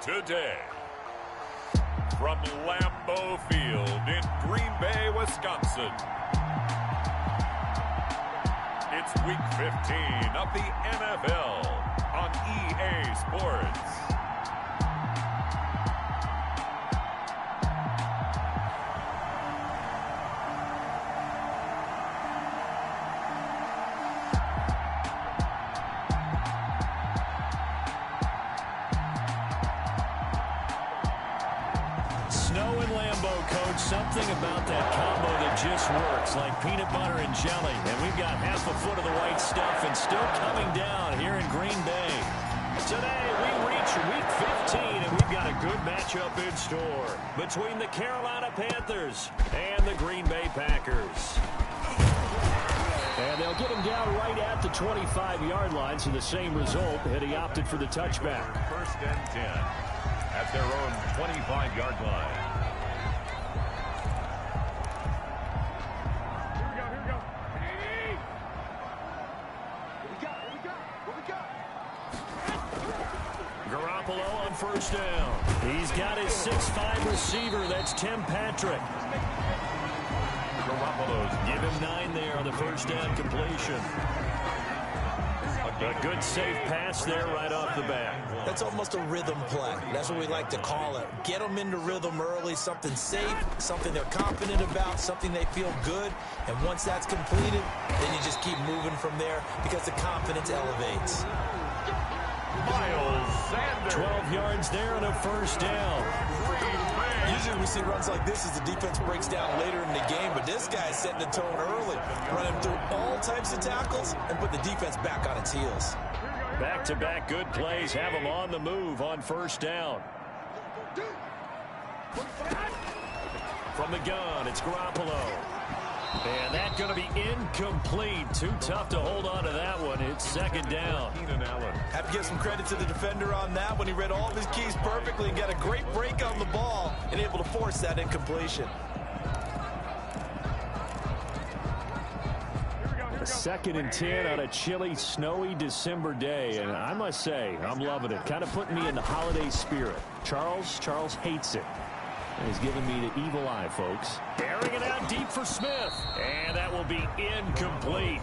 today. From Lambeau Field in Green Bay, Wisconsin. It's Week 15 of the NFL on EA Sports. Something about that combo that just works, like peanut butter and jelly. And we've got half a foot of the white stuff and still coming down here in Green Bay. Today we reach Week 15, and we've got a good matchup in store between the Carolina Panthers and the Green Bay Packers. And they'll get him down right at the 25-yard line, so the same result, and he opted for the touchback. First and 10 at their own 25-yard line. First down. He's got his 6'5" receiver. That's Tim Patrick. Give him 9 there on the first down completion. A good safe pass there right off the bat. That's almost a rhythm play. That's what we like to call it. Get them into rhythm early, something safe, something they're confident about, something they feel good. And once that's completed, then you just keep moving from there because the confidence elevates. Miles Sanders. 12 yards there on a first down. Usually we see runs like this as the defense breaks down later in the game, but this guy's setting the tone early, running through all types of tackles and put the defense back on its heels. Back-to-back good plays have them on the move on first down. From the gun, it's Garoppolo. And that's going to be incomplete. Too tough to hold on to that one. It's second down. Have to give some credit to the defender on that one. He read all of his keys perfectly and got a great break on the ball and able to force that incompletion. A second and 10 on a chilly, snowy December day. And I must say, I'm loving it. Kind of putting me in the holiday spirit. Charles hates it. He's giving me the evil eye, folks. Airing it out deep for Smith. And that will be incomplete.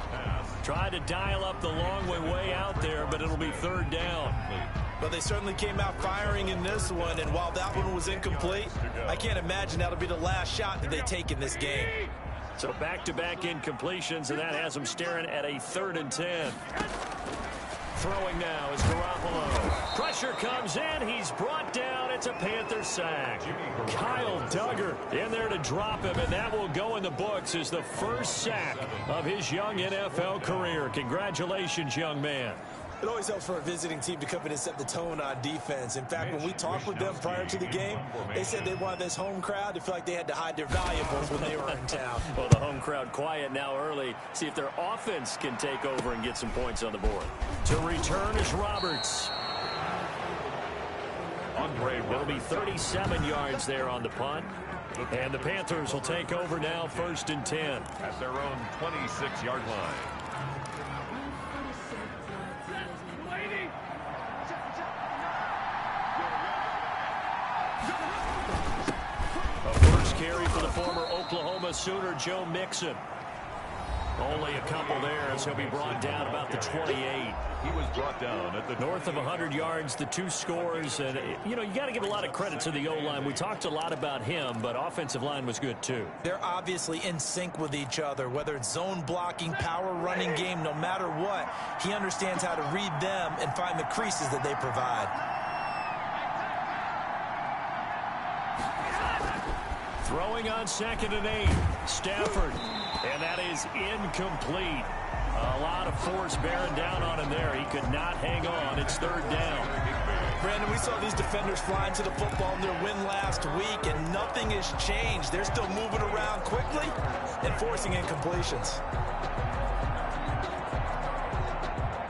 Tried to dial up the long way out there, but it'll be third down. But they certainly came out firing in this one, and while that one was incomplete, I can't imagine that'll be the last shot that they take in this game. So back-to-back incompletions, and that has them staring at a third and 10. Throwing now is Garoppolo. Pressure comes in. He's brought down. It's a Panther sack. Kyle Duggar in there to drop him, and that will go in the books as the first sack of his young NFL career. Congratulations, young man. It always helps for a visiting team to come in and set the tone on defense. In fact, when we talked with them prior to the game, they said they wanted this home crowd to feel like they had to hide their valuables when they were in town. Well, the home crowd quiet now early. See if their offense can take over and get some points on the board. To return is Roberts. It'll be 37 yards there on the punt. And the Panthers will take over now, first and 10. At their own 26-yard line. Carry for the former Oklahoma Sooner, Joe Mixon. Only a couple there as he'll be brought down about the 28. He was brought down at the north of 100 yards, the 2 scores. And, you know, you got to give a lot of credit to the O-line. We talked a lot about him, but offensive line was good, too. They're obviously in sync with each other, whether it's zone blocking, power running game, no matter what. He understands how to read them and find the creases that they provide. Throwing on second and 8. Stafford. And that is incomplete. A lot of force bearing down on him there. He could not hang on. It's third down. Brandon, we saw these defenders flying to the football in their win last week, and nothing has changed. They're still moving around quickly and forcing incompletions.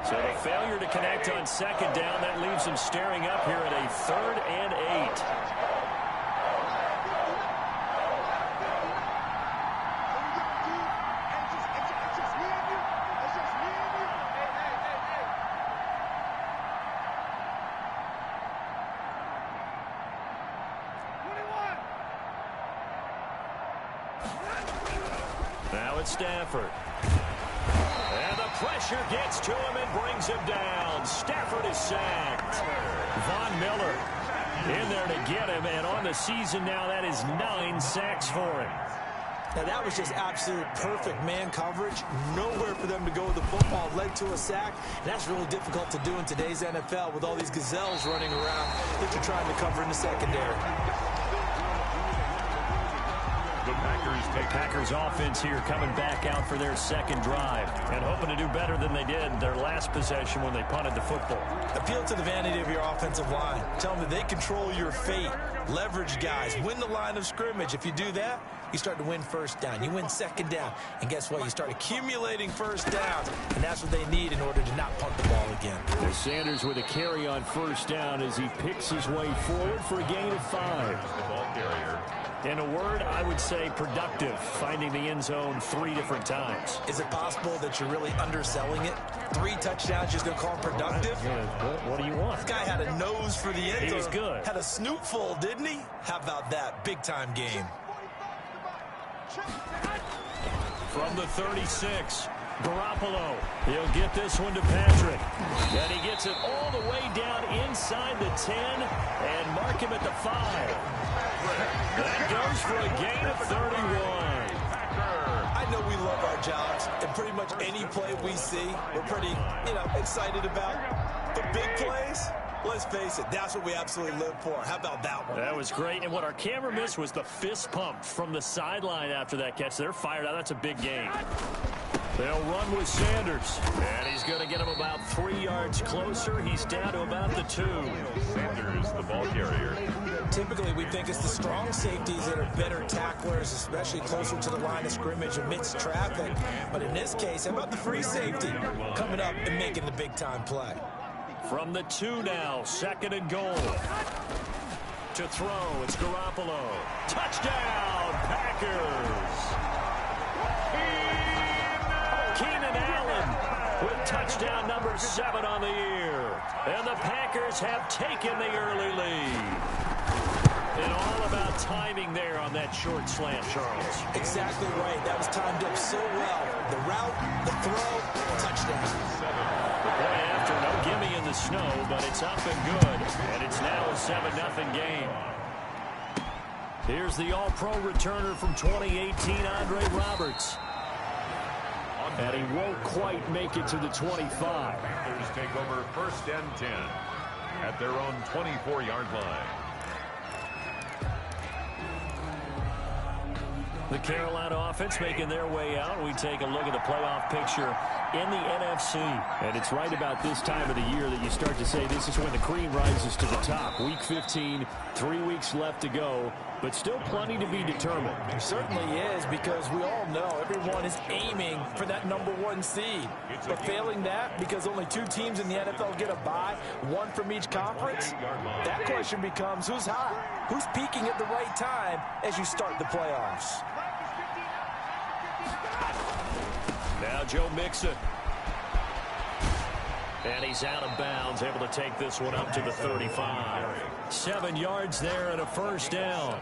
So the failure to connect on second down, that leaves them staring up here at a third and 8. Now it's Stafford. And the pressure gets to him and brings him down. Stafford is sacked. Von Miller in there to get him, and on the season now, that is 9 sacks for him. Now, that was just absolute perfect man coverage. Nowhere for them to go with the football. Led to a sack. And that's really difficult to do in today's NFL with all these gazelles running around that you're trying to cover in the secondary. The Packers offense here coming back out for their second drive and hoping to do better than they did their last possession when they punted the football. Appeal to the vanity of your offensive line. Tell them that they control your fate. Leverage guys. Win the line of scrimmage. If you do that, you start to win first down. You win second down. And guess what? You start accumulating first downs. And that's what they need in order to not punt the ball again. As Sanders with a carry on first down as he picks his way forward for a gain of 5. The ball carrier. In a word, I would say productive, finding the end zone 3 different times. Is it possible that you're really underselling it? 3 touchdowns, just going to call him productive? What do you want? This guy had a nose for the end zone. He was good. Had a snootful, didn't he? How about that? Big-time game. From the 36, Garoppolo. He'll get this one to Patrick. And he gets it all the way down inside the 10 and mark him at the 5. That goes for a gain of 31. I know we love our jobs, and pretty much any play we see, we're pretty, excited about. The big plays, let's face it, that's what we absolutely live for. How about that one? That was great, and what our camera missed was the fist pump from the sideline after that catch. They're fired out. That's a big gain. They'll run with Sanders, and he's going to get him about 3 yards closer. He's down to about the 2. Sanders, the ball carrier. Typically, we think it's the strong safeties that are better tacklers, especially closer to the line of scrimmage amidst traffic. But in this case, how about the free safety coming up and making the big-time play? From the 2 now, 2nd and goal. To throw, it's Garoppolo. Touchdown, Packers! Keenan Allen with touchdown number 7 on the year. And the Packers have taken the early lead. And all about timing there on that short slant, Charles. Exactly right. That was timed up so well. The route, the throw, touchdown. The play after, no gimme in the snow, but it's up and good. And it's now a 7-0 game. Here's the All-Pro returner from 2018, Andre Roberts. And he won't quite make it to the 25. Panthers take over 1st and 10 at their own 24-yard line. The Carolina offense making their way out. We take a look at the playoff picture in the NFC. And it's right about this time of the year that you start to say this is when the cream rises to the top. Week 15, 3 weeks left to go, but still plenty to be determined. It certainly is, because we all know everyone is aiming for that #1 seed. But failing that, because only 2 teams in the NFL get a bye, 1 from each conference, that question becomes who's hot? Who's peaking at the right time as you start the playoffs? Now Joe Mixon. And he's out of bounds, able to take this one up to the 35. 7 yards there and a first down.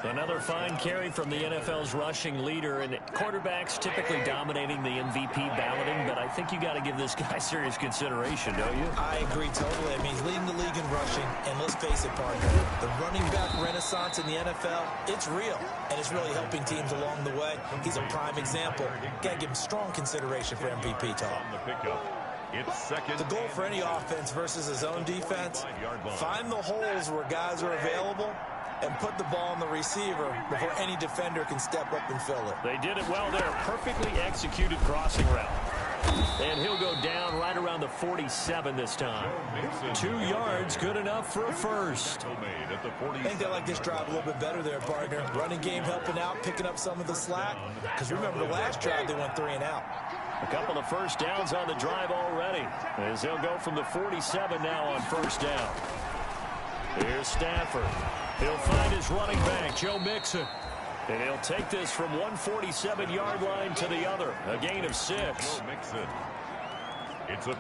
Another fine carry from the NFL's rushing leader, and quarterbacks typically dominating the MVP balloting, but I think you got to give this guy serious consideration, don't you? I agree totally. I mean, he's leading the league in rushing, and let's face it, partner, the running back renaissance in the NFL, it's real, and it's really helping teams along the way. He's a prime example. Got to give him strong consideration for MVP talk. On the pickup. It's second. The goal for any offense versus his own defense, find the holes where guys are available and put the ball on the receiver before any defender can step up and fill it. They did it well there. Perfectly executed crossing route. And he'll go down right around the 47 this time. 2 yards, good enough for a first. I think they like this drive a little bit better there, partner. Running game helping out, picking up some of the slack. Because remember, the last drive they went 3 and out. A couple of first downs on the drive already, as they'll go from the 47 now on first down. Here's Stafford. He'll find his running back, Joe Mixon. And he'll take this from 147-yard line to the other. A gain of 6.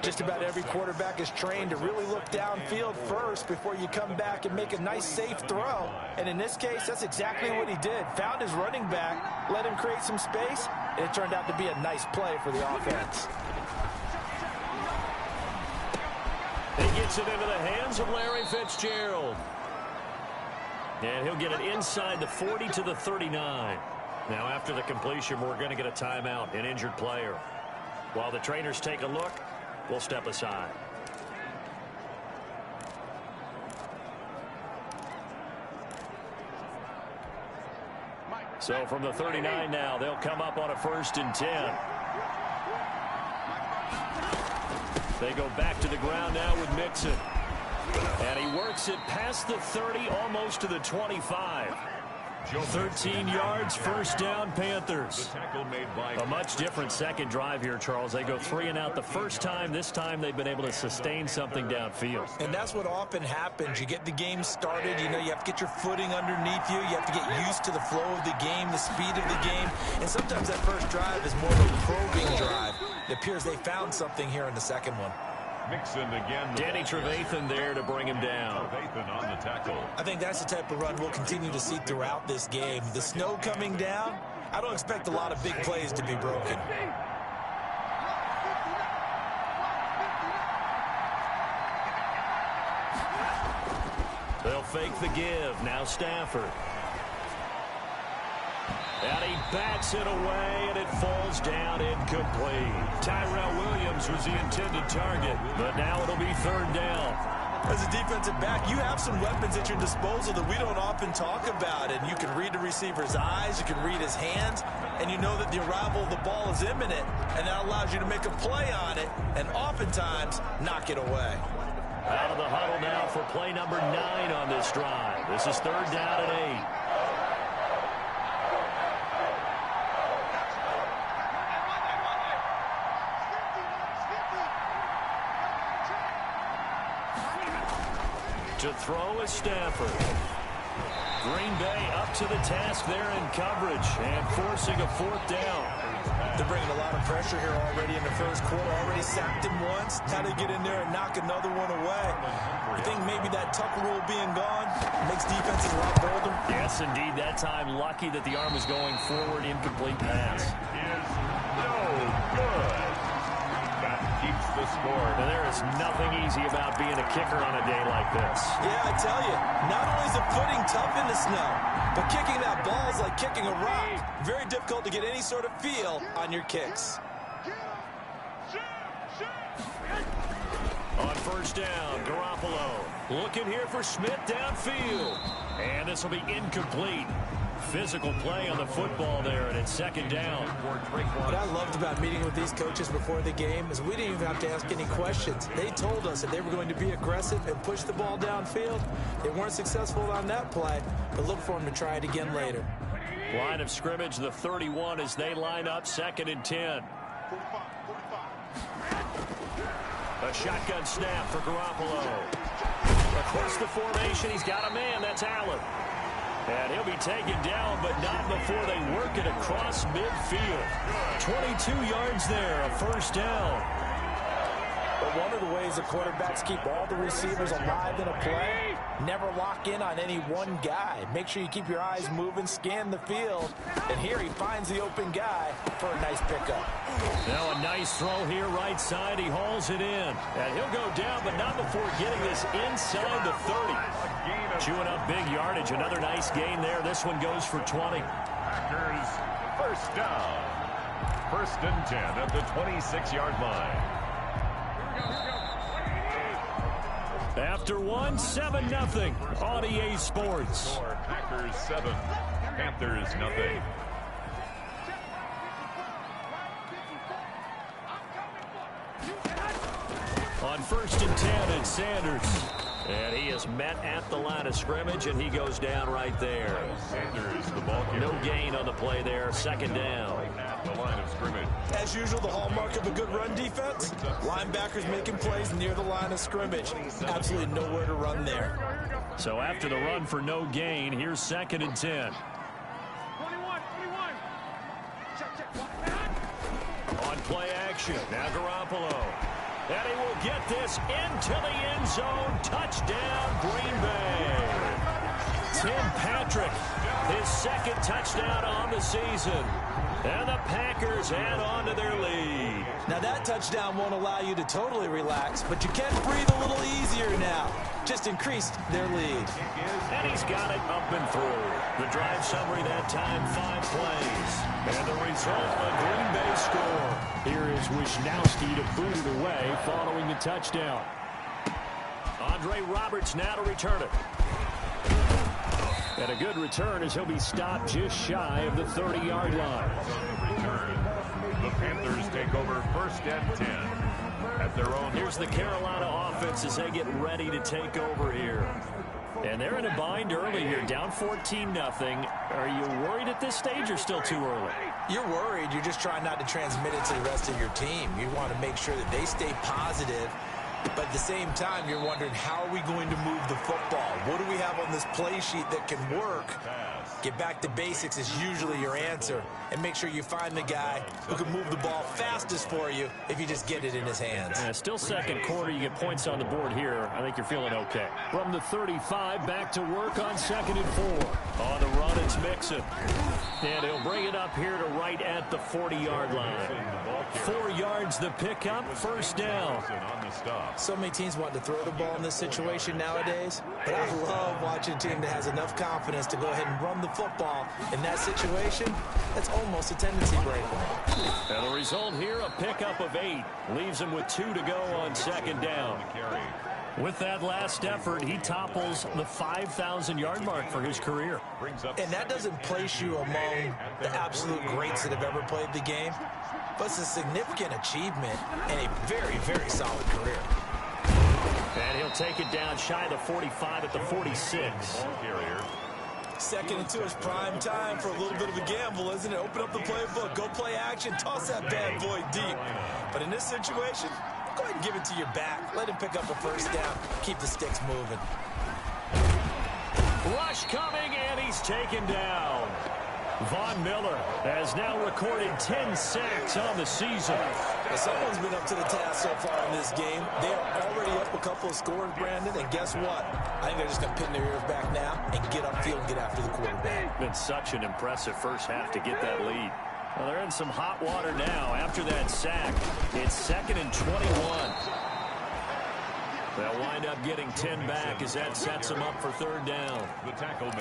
Just about every quarterback is trained to really look downfield first before you come back and make a nice, safe throw. And in this case, that's exactly what he did. Found his running back, let him create some space, It turned out to be a nice play for the offense. He gets it into the hands of Larry Fitzgerald. And he'll get it inside the 40 to the 39. Now, after the completion, we're going to get a timeout, an injured player. While the trainers take a look, we'll step aside. So from the 39 now, they'll come up on a 1st and 10. They go back to the ground now with Mixon. And he works it past the 30, almost to the 25. 13 yards, 1st down, Panthers. A much different second drive here, Charles. They go 3 and out the first time. This time they've been able to sustain something downfield. And that's what often happens. You get the game started. You know, you have to get your footing underneath you. You have to get used to the flow of the game, the speed of the game. And sometimes that first drive is more of a probing drive. It appears they found something here in the second one. Mixon again. Danny Trevathan there to bring him down. Trevathan on the tackle. I think that's the type of run we'll continue to see throughout this game. The snow coming down, I don't expect a lot of big plays to be broken. They'll fake the give. Now Stafford. And he bats it away, and it falls down incomplete. Tyrell Williams was the intended target, but now it'll be 3rd down. As a defensive back, you have some weapons at your disposal that we don't often talk about. And you can read the receiver's eyes, you can read his hands, and you know that the arrival of the ball is imminent, and that allows you to make a play on it, and oftentimes knock it away. Out of the huddle now for play number 9 on this drive. This is 3rd down and 8. To throw is Stafford. Green Bay up to the task there in coverage and forcing a 4th down. They're bringing a lot of pressure here already in the first quarter. Already sacked him once. Now they get in there and knock another one away. I think maybe that tuck rule being gone makes defenses a lot bolder. Yes, indeed. That time lucky that the arm was going forward. Incomplete pass. Is no good. That keeps the score. Now, there is nothing easy about being a kicker on a day like this. Yeah, I tell you, not only is the footing tough in the snow, but kicking that ball is like kicking a rock. Very difficult to get any sort of feel on your kicks. On 1st down, Garoppolo looking here for Smith downfield. And this will be incomplete. Physical play on the football there, and it's 2nd down. What I loved about meeting with these coaches before the game is we didn't even have to ask any questions. They told us that they were going to be aggressive and push the ball downfield. They weren't successful on that play, but look for them to try it again later. Line of scrimmage, the 31 as they line up, 2nd and 10. A shotgun snap for Garoppolo. Across the formation, he's got a man. That's Allen. And he'll be taken down, but not before they work it across midfield. 22 yards there, a 1st down. But one of the ways the quarterbacks keep all the receivers alive in a play, never lock in on any one guy. Make sure you keep your eyes moving, scan the field. And here he finds the open guy for a nice pickup. Now a nice throw here, right side. He hauls it in. And he'll go down, but not before getting this inside the 30. Chewing up big yardage. Another nice gain there. This one goes for 20. Packers 1st down. 1st and 10 at the 26-yard line. After 7-0 on EA Sports. Packers 7, Panthers nothing. On 1st and 10, it's Sanders. And he is met at the line of scrimmage, and he goes down right there. Sanders, the ball carrier. No gain on the play there. 2nd down. At the line of scrimmage. As usual, the hallmark of a good run defense, linebackers making plays near the line of scrimmage. Absolutely nowhere to run there. So after the run for no gain, here's 2nd and 10. On play action, now Garoppolo. And he will get this into the end zone. Touchdown, Green Bay. Tim Patrick, his second touchdown on the season. And the Packers add on to their lead. Now that touchdown won't allow you to totally relax, but you can breathe a little easier now. Just increased their lead. And he's got it up and through. The drive summary that time, 5 plays. And the result, a Green Bay score. Here is Wisnowski to boot it away following the touchdown. Andre Roberts now to return it. And a good return as he'll be stopped just shy of the 30-yard line. The Panthers take over 1st and 10 at their own. Here's the Carolina offense as they get ready to take over here. And they're in a bind early here, down 14-0. Are you worried at this stage or still too early? You're worried. You're just trying not to transmit it to the rest of your team. You want to make sure that they stay positive. But at the same time, you're wondering, how are we going to move the football? What do we have on this play sheet that can work? Get back to basics is usually your answer. And make sure you find the guy who can move the ball fastest for you if you just get it in his hands. Still second quarter. You get points on the board here. I think you're feeling okay. From the 35, back to work on 2nd and 4. On the run, it's Mixon. And he'll bring it up here to right at the 40-yard line. 4 yards the pickup, 1st down. So many teams want to throw the ball in this situation nowadays, but I love watching a team that has enough confidence to go ahead and run the football. In that situation, that's almost a tendency breaker. And the result here, a pickup of 8. Leaves him with 2 to go on 2nd down. With that last effort, he topples the 5,000-yard mark for his career. And that doesn't place you among the absolute greats that have ever played the game, but it's a significant achievement and a very, very solid career. And he'll take it down shy of the 45 at the 46. 2nd and 2 is prime time for a little bit of a gamble, isn't it? Open up the playbook, go play action, toss that bad boy deep. But in this situation, go ahead and give it to your back. Let him pick up a 1st down. Keep the sticks moving. Rush coming, and he's taken down. Von Miller has now recorded 10 sacks on the season. Well, someone's been up to the task so far in this game. They are already up a couple of scores, Brandon, and guess what? I think they're just going to pin their ears back now and get upfield and get after the quarterback. Been such an impressive first half to get that lead. Well, they're in some hot water now after that sack. It's 2nd and 21. They'll wind up getting 10 back as that sets them up for 3rd down.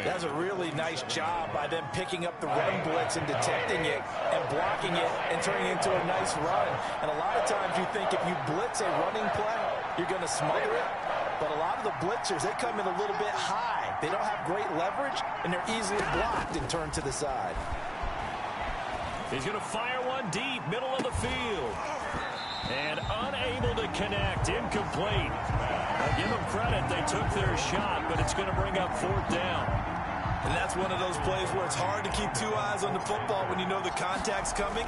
That's a really nice job by them picking up the run blitz and detecting it and blocking it and turning it into a nice run. And a lot of times you think if you blitz a running play, you're going to smother it. But a lot of the blitzers, they come in a little bit high. They don't have great leverage, and they're easily blocked and turned to the side. He's going to fire one deep, middle of the field. And unable to connect, incomplete. I'll give them credit, they took their shot, but it's going to bring up 4th down. And that's one of those plays where it's hard to keep 2 eyes on the football when you know the contact's coming,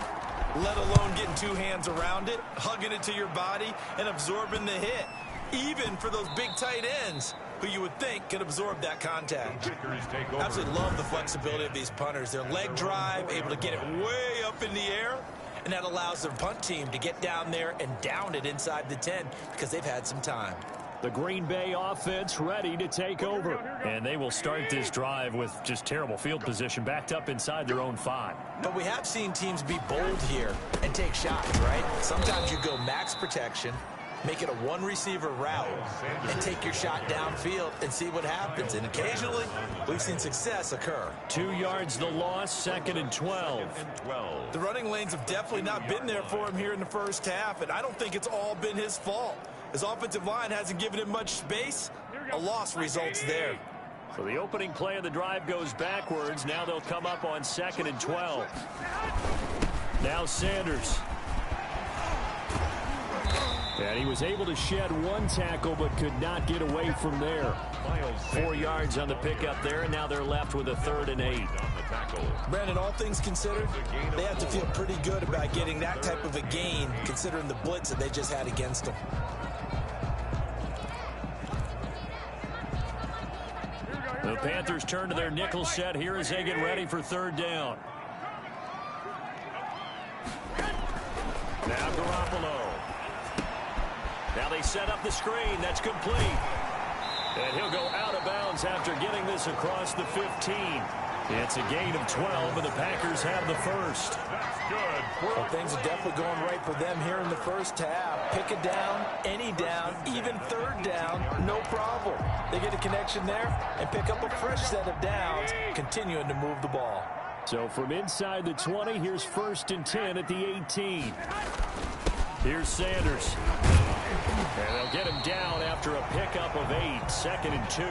let alone getting 2 hands around it, hugging it to your body, and absorbing the hit. Even for those big tight ends who you would think could absorb that contact. Absolutely love the flexibility of these punters. Their leg drive, able to get it way up in the air, and that allows their punt team to get down there and down it inside the 10 because they've had some time. The Green Bay offense ready to take over. And they will start this drive with just terrible field position, backed up inside their own 5. But we have seen teams be bold here and take shots, right? Sometimes you go max protection, make it a 1-receiver route, and take your shot downfield and see what happens. And occasionally, we've seen success occur. 2 yards the loss, 2nd and 12. The running lanes have definitely not been there for him here in the first half, and I don't think it's all been his fault. His offensive line hasn't given him much space. A loss results there. So the opening play of the drive goes backwards. Now they'll come up on 2nd and 12. Now Sanders. And he was able to shed 1 tackle but could not get away from there. 4 yards on the pickup there, and now they're left with a 3rd and 8. Brandon, all things considered, they have to feel pretty good about getting that type of a gain considering the blitz that they just had against them. The Panthers turn to their nickel set here as they get ready for 3rd down. Now Garoppolo. Now they set up the screen. That's complete. And he'll go out of bounds after getting this across the 15. It's a gain of 12, and the Packers have the first. That's good. Well, things are definitely going right for them here in the first half. Pick a down, any down, even third down, no problem. They get a connection there and pick up a fresh set of downs, continuing to move the ball. So from inside the 20, here's 1st and 10 at the 18. Here's Sanders. And they'll get him down after a pickup of 8, 2nd and 2.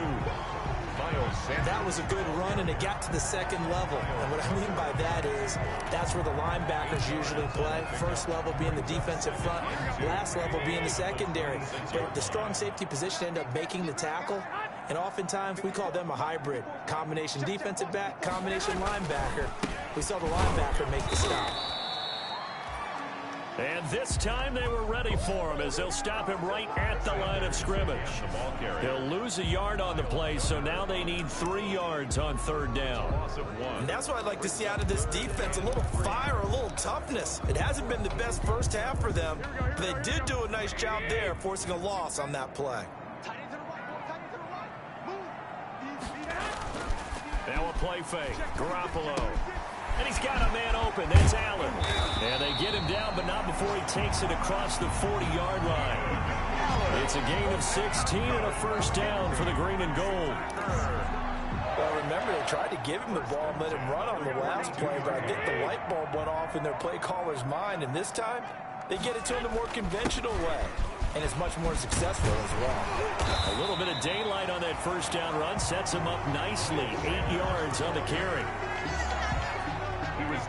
That was a good run, and it got to the second level. And what I mean by that is that's where the linebackers usually play. First level being the defensive front, last level being the secondary. But the strong safety position ended up making the tackle, and oftentimes we call them a hybrid. Combination defensive back, combination linebacker. We saw the linebacker make the stop. And this time they were ready for him as they'll stop him right at the line of scrimmage. He'll lose a yard on the play, so now they need 3 yards on 3rd down. And that's what I'd like to see out of this defense, a little fire, a little toughness. It hasn't been the best first half for them, but they did do a nice job there, forcing a loss on that play. Now a play fake. Garoppolo. And he's got a man open. That's Allen. And they get him down, but not before he takes it across the 40-yard line. It's a gain of 16 and a first down for the green and gold. Well, remember, they tried to give him the ball and let him run on the last play, but I think the light bulb went off in their play caller's mind, and this time they get it to him the more conventional way. And it's much more successful as well. A little bit of daylight on that first down run sets him up nicely. 8 yards on the carry.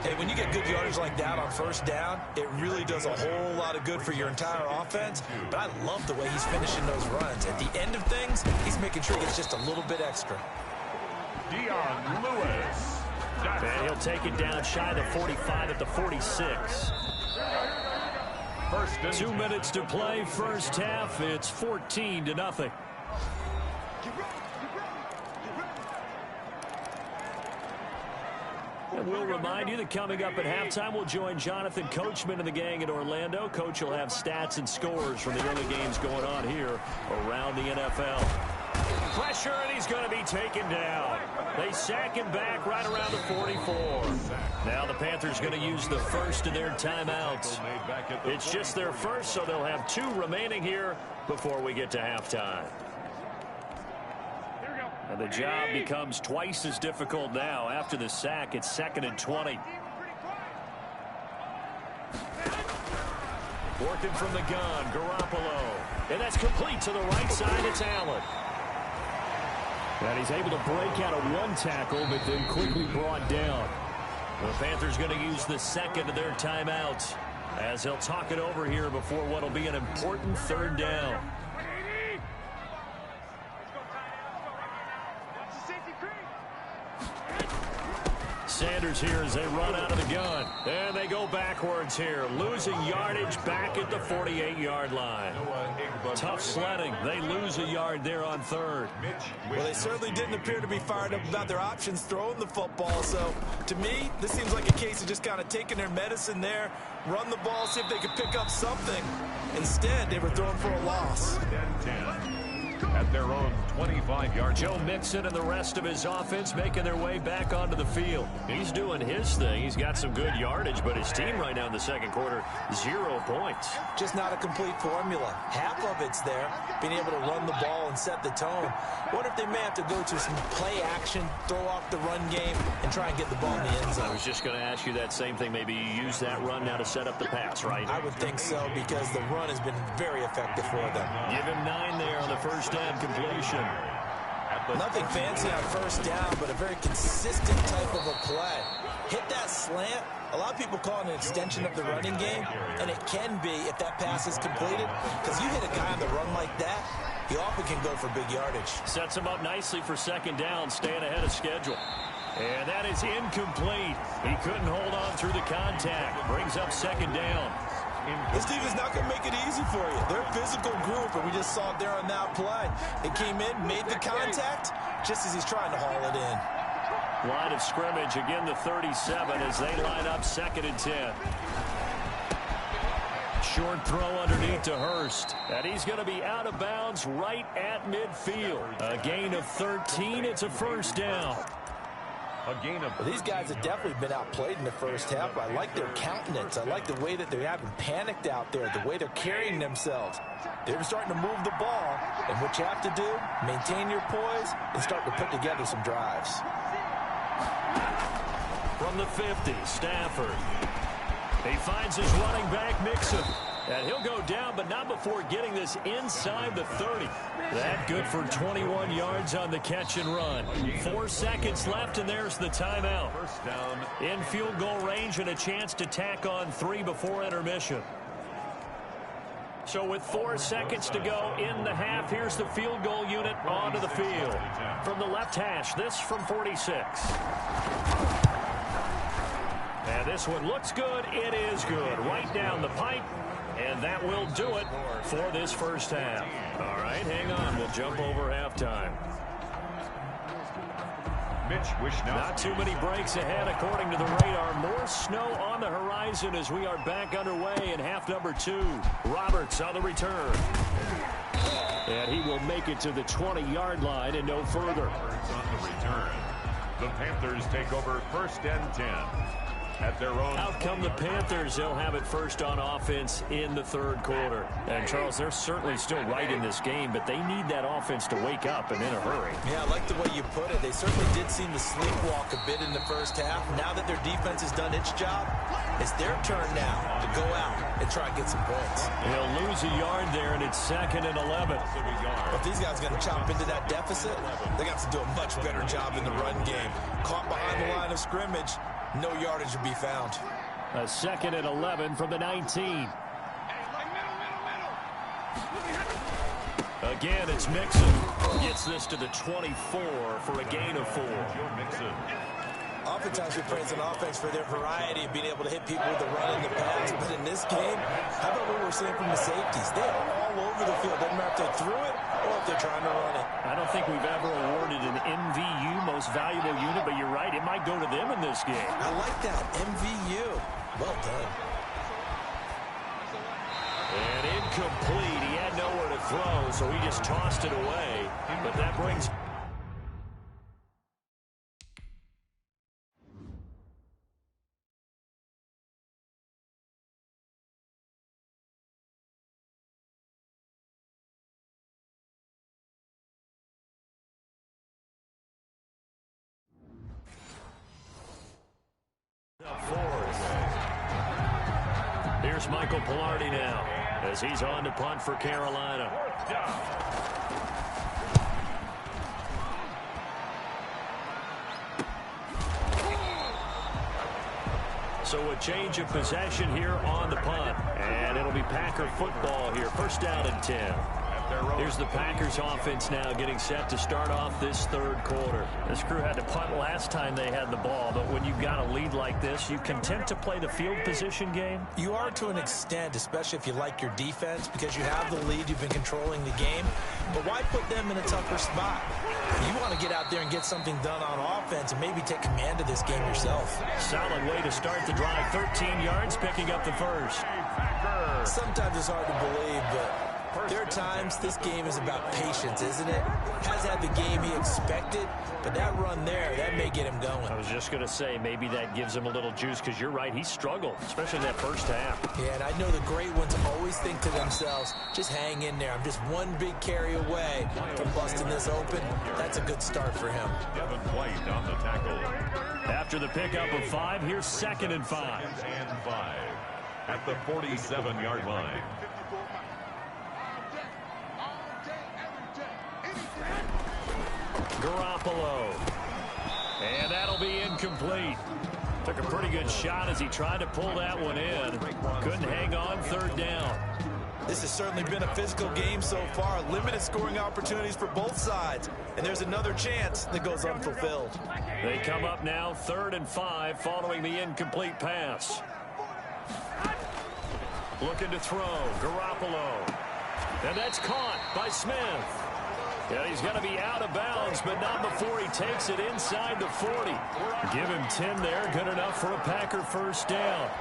Hey, when you get good yardage like that on first down, it really does a whole lot of good for your entire offense. But I love the way he's finishing those runs. At the end of things, he's making sure he gets just a little bit extra. Dion Lewis. And he'll take it down shy of the 45 at the 46. 2 minutes to play, first half. It's 14-0. And we'll remind you that coming up at halftime, we'll join Jonathan Coachman and the gang in Orlando. Coach will have stats and scores from the early games going on here around the NFL. Pressure, and he's going to be taken down. They sack him back right around the 44. Now the Panthers going to use the first of their timeouts. It's just their first, so they'll have 2 remaining here before we get to halftime. And the job becomes twice as difficult now. After the sack, it's 2nd and 20. Working from the gun, Garoppolo. And that's complete to the right side. It's Allen. And he's able to break out of 1 tackle, but then quickly brought down. The Panthers going to use the second of their timeouts as he'll talk it over here before what will be an important 3rd down. Sanders here as they run out of the gun. And they go backwards here. Losing yardage back at the 48-yard line. Tough sledding. They lose a yard there on 3rd. Well, they certainly didn't appear to be fired up about their options throwing the football. So, to me, this seems like a case of just kind of taking their medicine there, run the ball, see if they could pick up something. Instead, they were throwing for a loss. At their own 25-yard. Joe Mixon and the rest of his offense making their way back onto the field. He's doing his thing. He's got some good yardage, but his team right now in the second quarter, 0 points. Just not a complete formula. Half of it's there, being able to run the ball and set the tone. What if they may have to go to some play action, throw off the run game, and try and get the ball in the end zone? I was just going to ask you that same thing. Maybe you use that run now to set up the pass, right? I would think so, because the run has been very effective for them. Give him 9 there on the first down completion. Nothing fancy on first down, but a very consistent type of a play. Hit that slant. A lot of people call it an extension of the running game, and it can be if that pass is completed, because you hit a guy on the run like that, he often can go for big yardage. Sets him up nicely for 2nd down, staying ahead of schedule. And that is incomplete. He couldn't hold on through the contact. Brings up 2nd down. This team is not going to make it easy for you. They're a physical group, and we just saw it there on that play. It came in, made the contact, just as he's trying to haul it in. Line of scrimmage, again the 37 as they line up 2nd and 10. Short throw underneath to Hurst. And he's going to be out of bounds right at midfield. A gain of 13. It's a first down. Well, these guys have definitely been outplayed in the first half. I like their countenance. I like the way that they haven't panicked out there, the way they're carrying themselves. They're starting to move the ball, and what you have to do, maintain your poise and start to put together some drives. From the 50, Stafford. He finds his running back, Mixon. And he'll go down, but not before getting this inside the 30. That good for 21 yards on the catch and run. 4 seconds left, and there's the timeout. First down. In field goal range and a chance to tack on 3 before intermission. So with 4 seconds to go in the half, here's the field goal unit onto the field. From the left hash, this from 46. And this one looks good. It is good. Right down the pipe. And that will do it for this first half. All right, hang on. We'll jump over halftime. Not too many breaks ahead according to the radar. More snow on the horizon as we are back underway in half number 2. Roberts on the return. And he will make it to the 20-yard line and no further. On the return. The Panthers take over first and 10. At their own. Out come the Panthers. They'll have it first on offense in the third quarter. And, Charles, they're certainly still right in this game, but they need that offense to wake up and in a hurry. Yeah, I like the way you put it. They certainly did seem to sleepwalk a bit in the first half. Now that their defense has done its job, it's their turn now to go out and try and get some points. They'll lose a yard there, and it's 2nd and 11. If these guys are going to chop into that deficit, they got to do a much better job in the run game. Caught behind the line of scrimmage, no yardage will be found. A 2nd and 11 from the 19. Again, it's Mixon. Gets this to the 24 for a gain of 4. Oftentimes we praise an offense for their variety of being able to hit people with the run and the pass. But in this game, how about what we're seeing from the safeties? They are all over the field. Doesn't matter if they threw it or if they're trying to run it. I don't think we've ever awarded an MVU, most valuable unit, but you're right. It might go to them in this game. I like that. MVU. Well done. And incomplete. He had nowhere to throw, so he just tossed it away. But that brings... Here's Michael Pilardi now as he's on to punt for Carolina. So a change of possession here on the punt. And it'll be Packer football here. First down and 10. Here's the Packers offense now getting set to start off this third quarter. This crew had to punt last time they had the ball, but when you've got a lead like this, you content to play the field position game? You are to an extent, especially if you like your defense, because you have the lead, you've been controlling the game. But why put them in a tougher spot? You want to get out there and get something done on offense and maybe take command of this game yourself. Solid way to start the drive. 13 yards, picking up the first. Sometimes it's hard to believe, but there are times this game is about patience, isn't it? Has had the game he expected, but that run there, that may get him going. I was just going to say, maybe that gives him a little juice, because you're right, he struggled, especially in that first half. Yeah, and I know the great ones always think to themselves, just hang in there. I'm just one big carry away from busting this open. That's a good start for him. Devin White on the tackle. After the pickup of 5, here's 2nd and 5. And 5 at the 47-yard line. Garoppolo. And that'll be incomplete. Took a pretty good shot as he tried to pull that one in. Couldn't hang on, third down. This has certainly been a physical game so far. Limited scoring opportunities for both sides. And there's another chance that goes unfulfilled. They come up now, 3rd and 5, following the incomplete pass. Looking to throw, Garoppolo. And that's caught by Smith. Yeah, he's going to be out of bounds, but not before he takes it inside the 40. Give him 10 there, good enough for a Packer first down.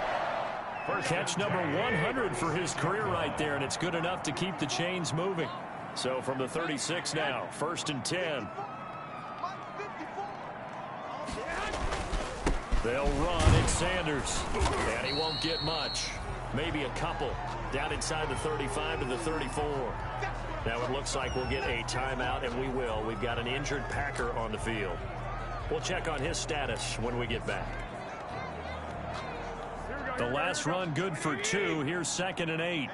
Catch number 100 for his career right there, and it's good enough to keep the chains moving. So from the 36 now, 1st and 10. They'll run. It's Sanders. And he won't get much. Maybe a couple. Down inside the 35 to the 34. Now it looks like we'll get a timeout, and we will. We've got an injured Packer on the field. We'll check on his status when we get back. The last run good for 2. Here's 2nd and 8.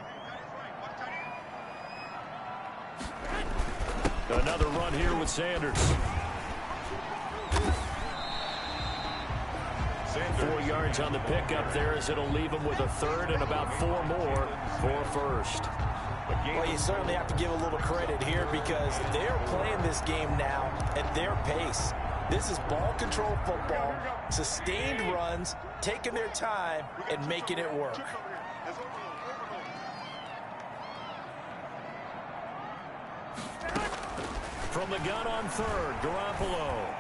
Another run here with Sanders. 4 yards on the pickup there, as it'll leave him with a 3rd and about 4 more for 1st. Well, you certainly have to give a little credit here because they're playing this game now at their pace. This is ball control football, sustained runs, taking their time, and making it work. From the gun on 3rd, Garoppolo.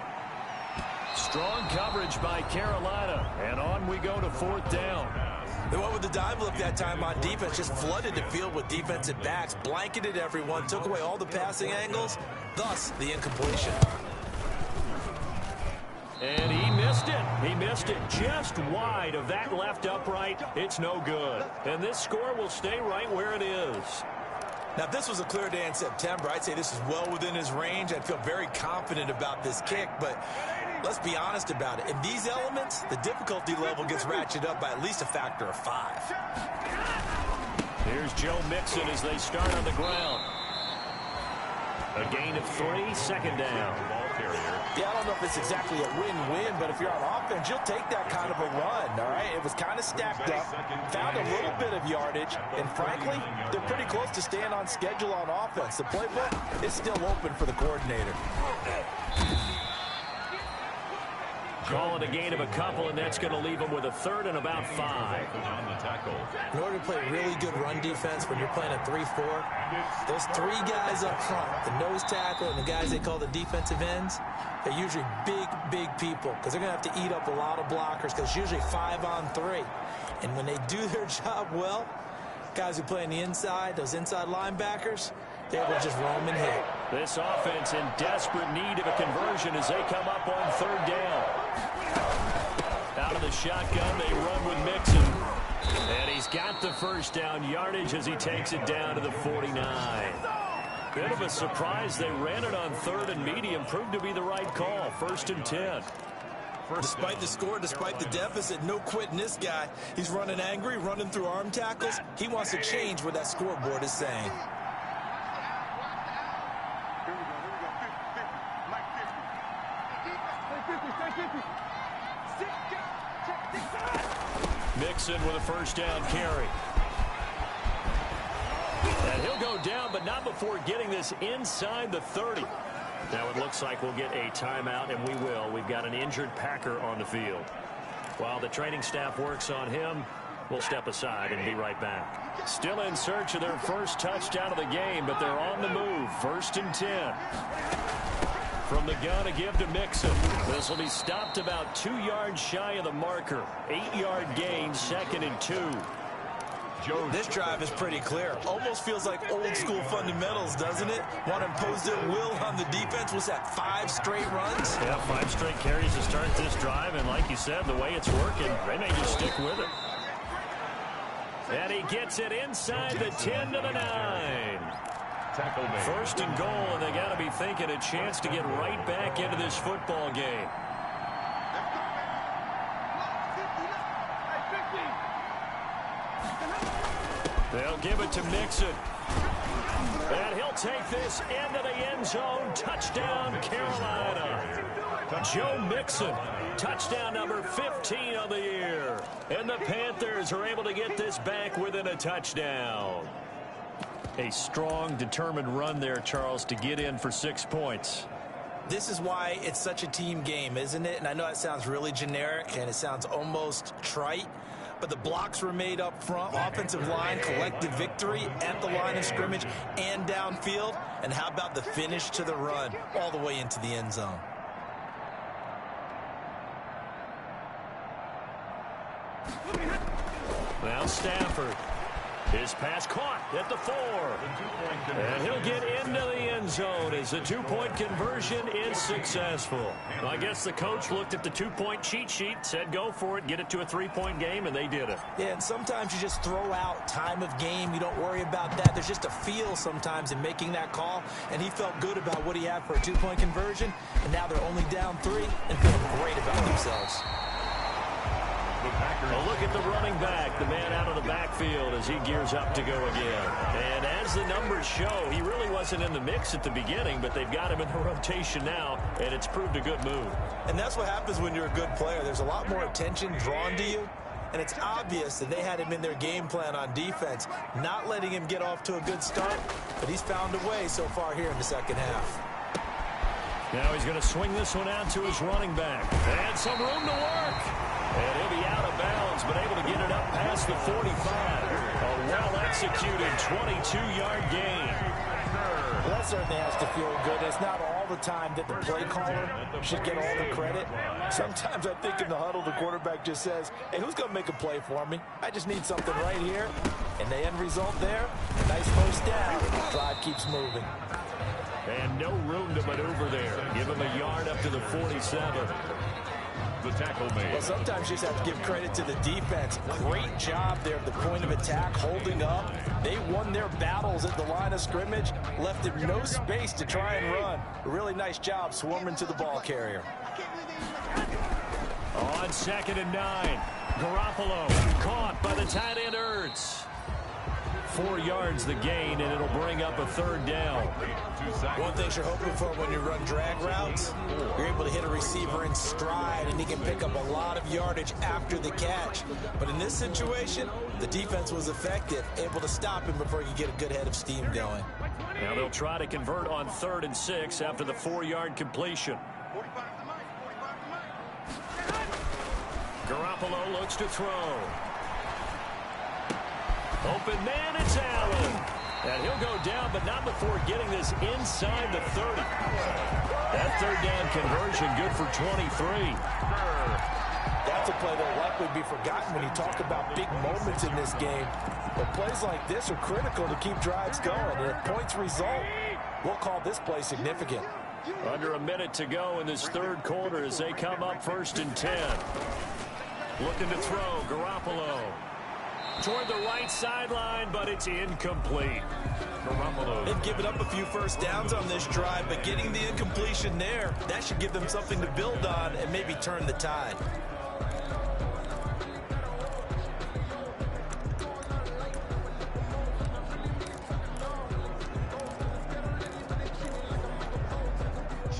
Strong coverage by Carolina, and on we go to 4th down. They went with the dive look that time on defense, just flooded the field with defensive backs, blanketed everyone, took away all the passing angles, thus the incompletion. And he missed it. He missed it just wide of that left upright. It's no good. And this score will stay right where it is. Now, if this was a clear day in September, I'd say this is well within his range. I'd feel very confident about this kick, but let's be honest about it. In these elements, the difficulty level gets ratcheted up by at least a factor of 5. Here's Joe Mixon as they start on the ground. A gain of 3, 2nd down. Yeah, I don't know if it's exactly a win-win, but if you're on offense, you'll take that kind of a run, all right? It was kind of stacked up, found a little bit of yardage, and frankly, they're pretty close to staying on schedule on offense. The playbook is still open for the coordinator. Call it a gain of a couple, and that's going to leave them with a 3rd and about 5. In order to play really good run defense when you're playing a 3-4, those 3 guys up front, the nose tackle and the guys they call the defensive ends, they're usually big people because they're going to have to eat up a lot of blockers because it's usually 5 on 3. And when they do their job well, guys who play on the inside, those inside linebackers, they're able to just roam and hit. This offense in desperate need of a conversion as they come up on 3rd down. Out of the shotgun, they run with Mixon. And he's got the 1st down yardage as he takes it down to the 49. Bit of a surprise. They ran it on 3rd and medium. Proved to be the right call. 1st and 10. Despite the score, despite the deficit, no quitting this guy. He's running angry, running through arm tackles. He wants to change what that scoreboard is saying. Mixon with a 1st down carry. And he'll go down, but not before getting this inside the 30. Now it looks like we'll get a timeout, and we will. We've got an injured Packer on the field. While the training staff works on him, we'll step aside and be right back. Still in search of their 1st touchdown of the game, but they're on the move. 1st and 10. From the gun, a give to Mixon. This will be stopped about 2 yards shy of the marker. 8-yard gain, 2nd and 2. This drive is pretty clear. Almost feels like old school fundamentals, doesn't it? Want to impose their will on the defense. Was that 5 straight runs? Yeah, 5 straight carries to start this drive. And like you said, the way it's working, they may just stick with it. And he gets it inside the 10 to the 9. 1st and goal, and they got to be thinking a chance to get right back into this football game. They'll give it to Mixon. And he'll take this into the end zone. Touchdown, Carolina. Joe Mixon, touchdown number 15 of the year. And the Panthers are able to get this back within a touchdown. A strong, determined run there, Charles, to get in for 6 points. This is why it's such a team game, isn't it? And I know that sounds really generic and it sounds almost trite, but the blocks were made up front, offensive line, collective victory at the line of scrimmage and downfield. And how about the finish to the run all the way into the end zone? Now Stafford. His pass caught at the 4. And he'll get into the end zone as the two-point conversion is successful. Well, I guess the coach looked at the two-point cheat sheet, said go for it, get it to a three-point game, and they did it. Yeah, and sometimes you just throw out time of game. You don't worry about that. There's just a feel sometimes in making that call, and he felt good about what he had for a two-point conversion, and now they're only down 3 and feeling great about themselves. A look at the running back, the man out of the backfield as he gears up to go again. And as the numbers show, he really wasn't in the mix at the beginning, but they've got him in the rotation now, and it's proved a good move. And that's what happens when you're a good player. There's a lot more attention drawn to you, and it's obvious that they had him in their game plan on defense, not letting him get off to a good start, but he's found a way so far here in the second half. Now he's going to swing this one out to his running back. And some room to work. And he'll be out of bounds, but able to get it up past the 45. A well-executed 22-yard gain. Well, that certainly has to feel good. It's not all the time that the play caller should get all the credit. Sometimes I think in the huddle, the quarterback just says, hey, who's going to make a play for me? I just need something right here. And the end result there, nice first down. The drive keeps moving. And no room to maneuver there. Give him a yard up to the 47. The tackle made. Well, sometimes you just have to give credit to the defense. Great job there at the point of attack, holding up. They won their battles at the line of scrimmage, left him no space to try and run. A really nice job swarming to the ball carrier. On 2nd and 9, Garoppolo caught by the tight end Ertz. 4 yards the gain, and it'll bring up a 3rd down. One thing you're hoping for when you run drag routes, you're able to hit a receiver in stride, and he can pick up a lot of yardage after the catch. But in this situation, the defense was effective, able to stop him before he could get a good head of steam going. Now they'll try to convert on 3rd and 6 after the 4-yard completion. Garoppolo looks to throw. Open man, it's Allen. And he'll go down, but not before getting this inside the 30. That 3rd down conversion good for 23. That's a play that will likely be forgotten when you talk about big moments in this game. But plays like this are critical to keep drives going. And if points result, we'll call this play significant. Under a minute to go in this 3rd quarter as they come up 1st and 10. Looking to throw, Garoppolo. Toward the right sideline, but it's incomplete. Garoppolo. They've given up a few first downs on this drive, but getting the incompletion there, that should give them something to build on and maybe turn the tide.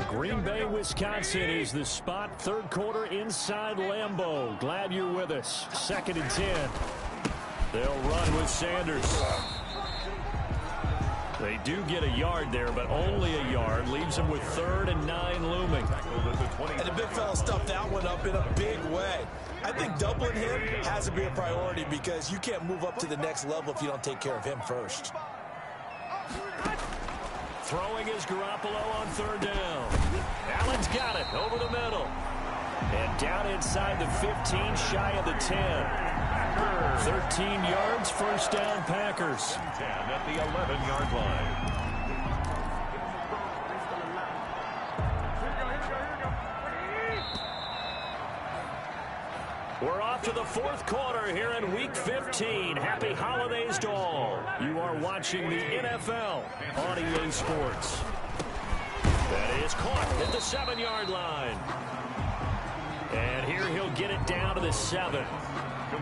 Green Bay, Wisconsin is the spot. 3rd quarter inside Lambeau. Glad you're with us. 2nd and 10. They'll run with Sanders. They do get a yard there, but only a yard. Leaves them with 3rd and 9 looming. And the big fella stuffed that one up in a big way. I think doubling him has to be a priority because you can't move up to the next level if you don't take care of him first. Throwing is Garoppolo on 3rd down. Allen's got it over the middle. And down inside the 15, shy of the 10. 13 yards, 1st down Packers. 10 at the 11-yard line. We're off to the 4th quarter here in Week 15. Happy holidays to all. You are watching the NFL on EA Sports. That is caught at the 7-yard line. And here he'll get it down to the 7.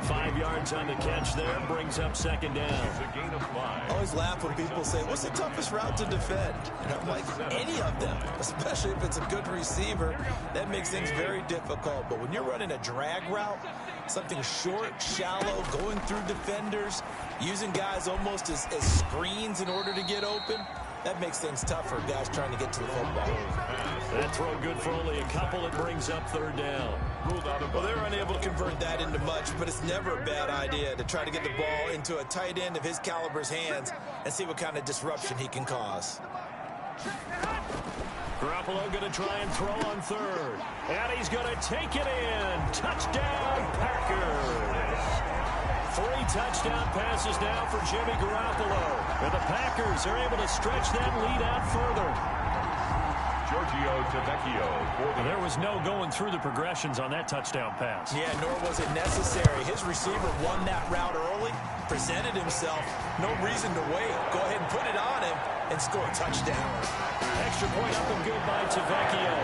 5 yards on the catch there, brings up 2nd down. A gain of 5. I always laugh when people say, what's the toughest route to defend? And I'm like, any of them, especially if it's a good receiver. That makes things very difficult. But when you're running a drag route, something short, shallow, going through defenders, using guys almost as screens in order to get open, that makes things tough for guys trying to get to the football. That throw good for only a couple. It brings up 3rd down. Well, they're unable to convert that into much, but it's never a bad idea to try to get the ball into a tight end of his caliber's hands and see what kind of disruption he can cause. Garoppolo going to try and throw on 3rd. And he's going to take it in. Touchdown, Packers. 3 touchdown passes now for Jimmy Garoppolo. And the Packers are able to stretch that lead out further. There was no going through the progressions on that touchdown pass. Yeah, nor was it necessary. His receiver won that route early, presented himself. No reason to wait. Go ahead and put it on him and score a touchdown. Extra point up and good by Tavecchio.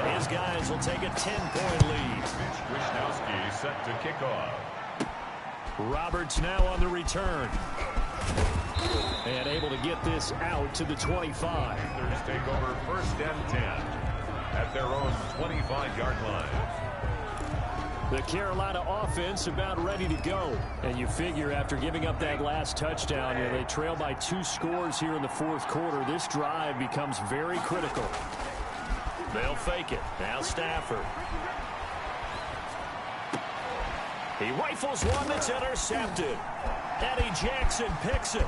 And his guys will take a 10-point lead. Wisnowski set to kick off. Roberts now on the return. And able to get this out to the 25. Panthers take over 1st and 10 at their own 25-yard line. The Carolina offense about ready to go. And you figure after giving up that last touchdown, they trail by 2 scores here in the 4th quarter. This drive becomes very critical. They'll fake it. Now Stafford. He rifles one that's intercepted. Eddie Jackson picks it.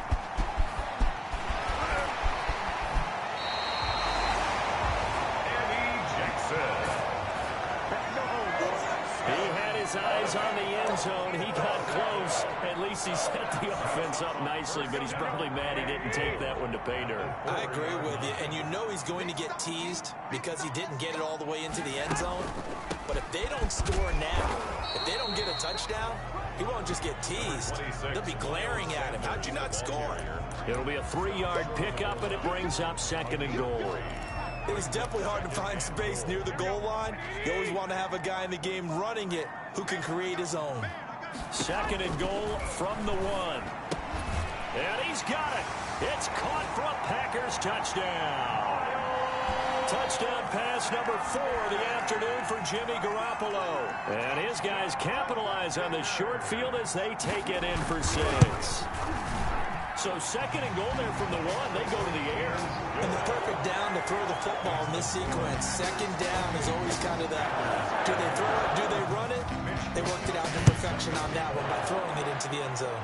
Eyes on the end zone. He got close. At least he set the offense up nicely, but he's probably mad he didn't take that one to pay dirt. I agree with you, and you know he's going to get teased because he didn't get it all the way into the end zone. But if they don't score now, if they don't get a touchdown, he won't just get teased. They'll be glaring at him. How'd you not score? It'll be a 3-yard pickup, and it brings up 2nd and goal. It is definitely hard to find space near the goal line. You always want to have a guy in the game running it who can create his own. 2nd and goal from the 1. And he's got it. It's caught for a Packers touchdown. Touchdown pass number 4 of the afternoon for Jimmy Garoppolo. And his guys capitalize on the short field as they take it in for 6. So 2nd and goal there from the 1. They go to the air. And the perfect down to throw the football in this sequence. 2nd down is always kind of that. Do they throw it? Do they run it? They worked it out to perfection on that one by throwing it into the end zone.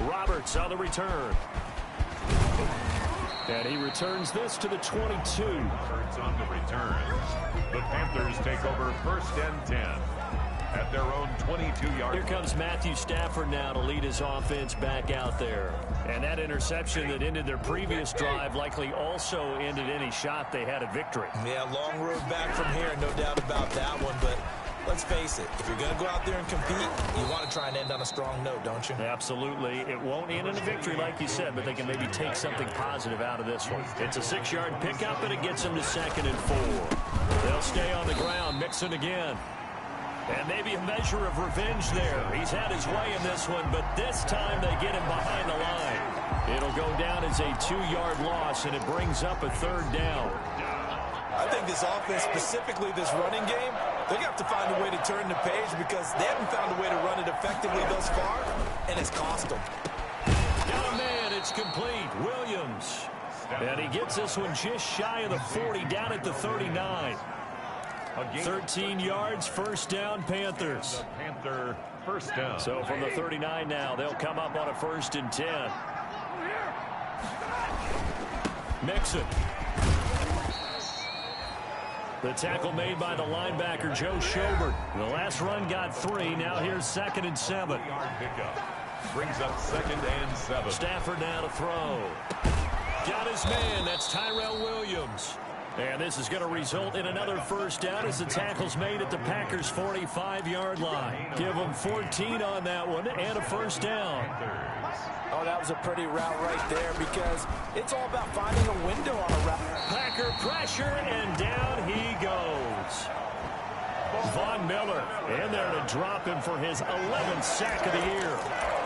Roberts on the return. And he returns this to the 22. Roberts on the return. The Panthers take over 1st and 10. At their own 22-yard. Here comes Matthew Stafford now to lead his offense back out there. And that interception that ended their previous drive likely also ended any shot they had at victory. Yeah, long road back from here, no doubt about that one. But let's face it, if you're going to go out there and compete, you want to try and end on a strong note, don't you? Absolutely. It won't end in a victory like you said, but they can maybe take something positive out of this one. It's a 6-yard pickup, and it gets them to 2nd and 4. They'll stay on the ground, mixing again. And maybe a measure of revenge there. He's had his way in this one, but this time they get him behind the line. It'll go down as a 2-yard loss, and it brings up a 3rd down. I think this offense, specifically this running game, they're going to have to find a way to turn the page because they haven't found a way to run it effectively thus far, and it's cost them. Got a man. It's complete. Williams. And he gets this one just shy of the 40, down at the 39. 13 yards, 1st down, Panthers. Panther 1st down. So from the 39 now, they'll come up on a 1st and 10. Mixon. The tackle made by the linebacker, Joe Schobert. The last run got 3. Now here's 2nd and 7. Pickup. Brings up 2nd and 7. Stafford now to throw. Got his man. That's Tyrell Williams. And this is going to result in another 1st down as the tackle's made at the Packers' 45-yard line. Give them 14 on that one and a 1st down. Oh, that was a pretty route right there because it's all about finding a window on a route. Packer pressure, and down he goes. Von Miller in there to drop him for his 11th sack of the year.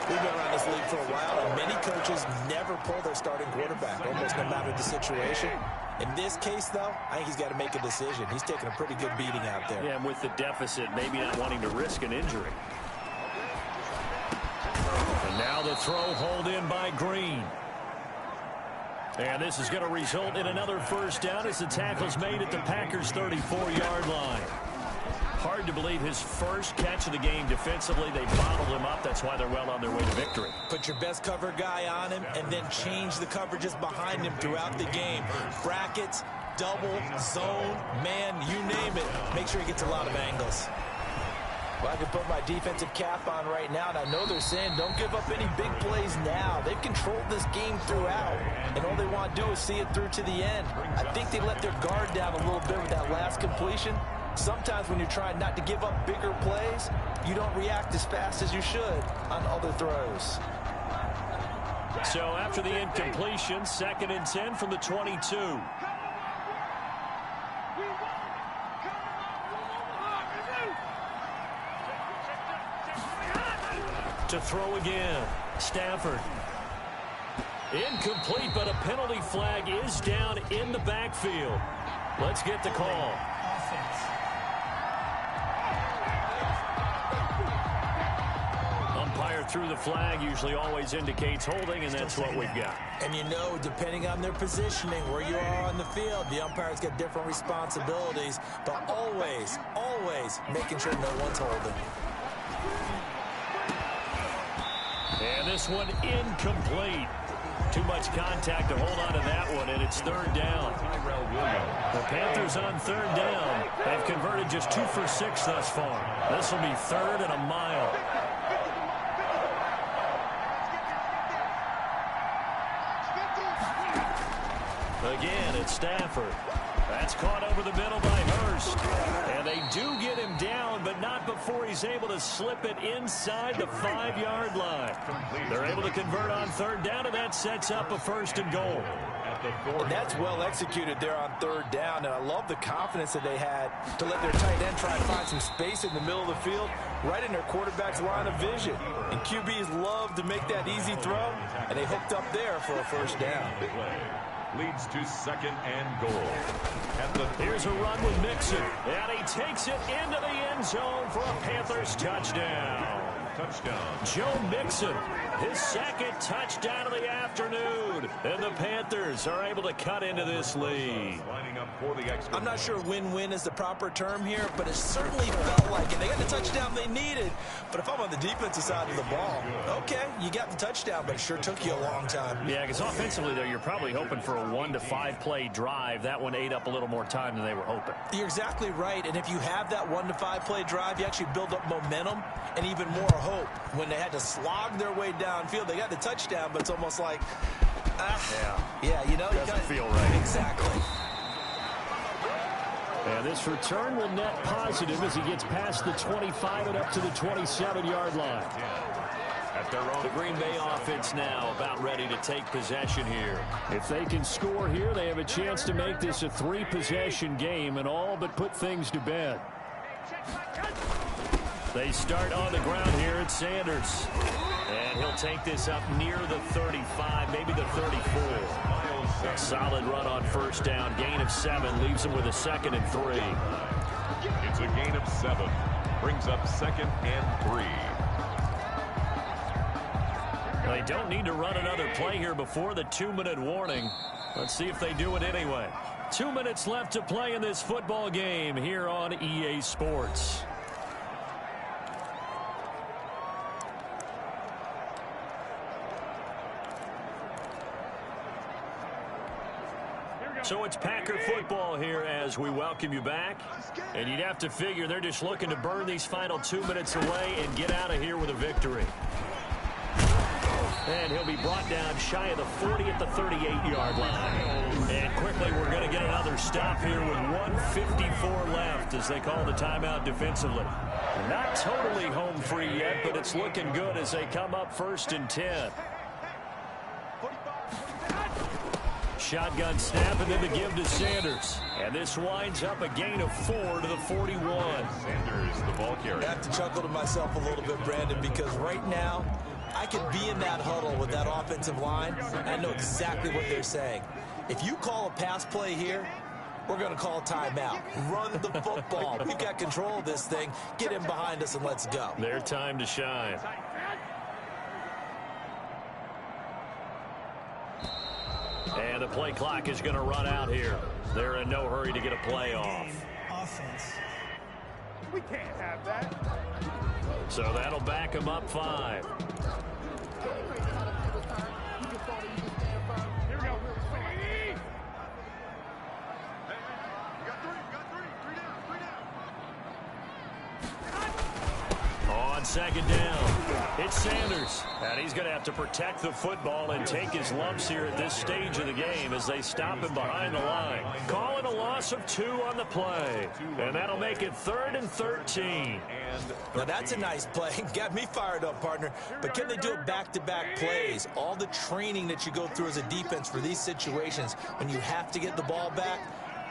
We've been around this league for a while, and many coaches never pull their starting quarterback, almost no matter the situation. In this case, though, I think he's got to make a decision. He's taking a pretty good beating out there. Yeah, and with the deficit, maybe not wanting to risk an injury. And now the throw hauled in by Green. And this is going to result in another 1st down as the tackle's made at the Packers' 34-yard line. Hard to believe his first catch of the game defensively. They bottled him up. That's why they're well on their way to victory. Put your best cover guy on him and then change the coverages behind him throughout the game. Brackets, double, zone, man, you name it. Make sure he gets a lot of angles. Well, I can put my defensive cap on right now, and I know they're saying don't give up any big plays now. They've controlled this game throughout, and all they want to do is see it through to the end. I think they let their guard down a little bit with that last completion. Sometimes when you're trying not to give up bigger plays, you don't react as fast as you should on other throws. So after the incompletion, 2nd and 10 from the 22. To throw again, Stafford. Incomplete, but a penalty flag is down in the backfield. Let's get the call. Umpire threw the flag, usually always indicates holding, and that's what we've got. And you know, depending on their positioning, where you are on the field, the umpires get different responsibilities, but always, always making sure no one's holding. And this one incomplete. Too much contact to hold on to that one, and it's 3rd down. The Panthers on 3rd down. They've converted just 2 for 6 thus far. This will be 3rd and a mile. Again, it's Stafford. That's caught over the middle by Hurst. And they do get him down, but not before he's able to slip it inside the 5-yard line. They're able to convert on 3rd down, and that sets up a 1st and goal. And that's well executed there on 3rd down, and I love the confidence that they had to let their tight end try and find some space in the middle of the field, right in their quarterback's line of vision. And QBs love to make that easy throw, and they hooked up there for a 1st down. Leads to 2nd and goal. Here's a run with Mixon, and he takes it into the end zone for a Panthers touchdown. Joe Mixon, his 2nd touchdown of the afternoon, and the Panthers are able to cut into this lead. I'm not sure win-win is the proper term here, but it certainly felt like it. They got the touchdown they needed, but if I'm on the defensive side of the ball, okay, you got the touchdown, but it sure took you a long time. Yeah, because offensively, though, you're probably hoping for a 1 to 5 play drive. That one ate up a little more time than they were hoping. You're exactly right, and if you have that 1 to 5 play drive, you actually build up momentum and even more hope. When they had to slog their way downfield, they got the touchdown, but it's almost like, yeah, you know, doesn't feel right. Exactly. And this return will net positive as he gets past the 25 and up to the 27-yard line. The Green Bay offense now about ready to take possession here. If they can score here, they have a chance to make this a 3-possession game and all but put things to bed. They start on the ground here at Sanders. And he'll take this up near the 35, maybe the 34. A solid run on 1st down. Gain of 7 leaves him with a 2nd and 3. It's a gain of 7. Brings up 2nd and 3. They don't need to run another play here before the 2-minute warning. Let's see if they do it anyway. 2 minutes left to play in this football game here on EA Sports. So it's Packer football here as we welcome you back. And you'd have to figure they're just looking to burn these final 2 minutes away and get out of here with a victory. And he'll be brought down shy of the 40 at the 38-yard line. And quickly, we're going to get another stop here with 1:54 left as they call the timeout defensively. Not totally home free yet, but it's looking good as they come up 1st and 10. Shotgun snap and then the give to Sanders. And this winds up a gain of 4 to the 41. Sanders, the ball carrier. I have to chuckle to myself a little bit, Brandon, because right now, I could be in that huddle with that offensive line. I know exactly what they're saying. If you call a pass play here, we're going to call timeout. Run the football. We've got control of this thing. Get him behind us and let's go. Their time to shine. And the play clock is going to run out here. They're in no hurry to get a play off. Offense. We can't have that. So that'll back them up 5. Here we go. on second down. It's Sanders, and he's going to have to protect the football and take his lumps here at this stage of the game as they stop him behind the line. Calling a loss of 2 on the play, and that'll make it 3rd and 13. Now, that's a nice play. Got me fired up, partner. But can they do it back-to-back plays? All the training that you go through as a defense for these situations when you have to get the ball back,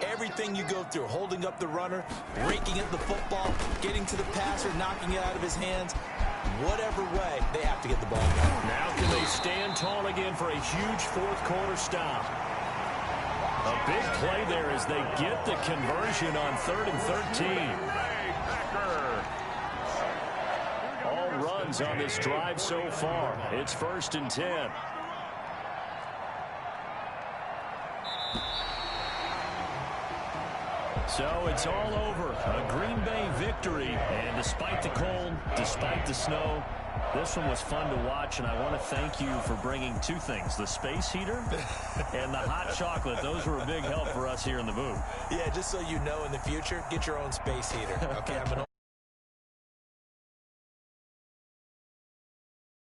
everything you go through, holding up the runner, raking at the football, getting to the passer, knocking it out of his hands, whatever way, they have to get the ball back. Now can they stand tall again for a huge fourth-quarter stop? A big play there as they get the conversion on 3rd and 13. All runs on this drive so far. It's 1st and 10. So it's all over. A Green Bay victory. And despite the cold, despite the snow, this one was fun to watch. And I want to thank you for bringing 2 things, the space heater and the hot chocolate. Those were a big help for us here in the booth. Yeah, just so you know in the future, get your own space heater. Okay, I'm an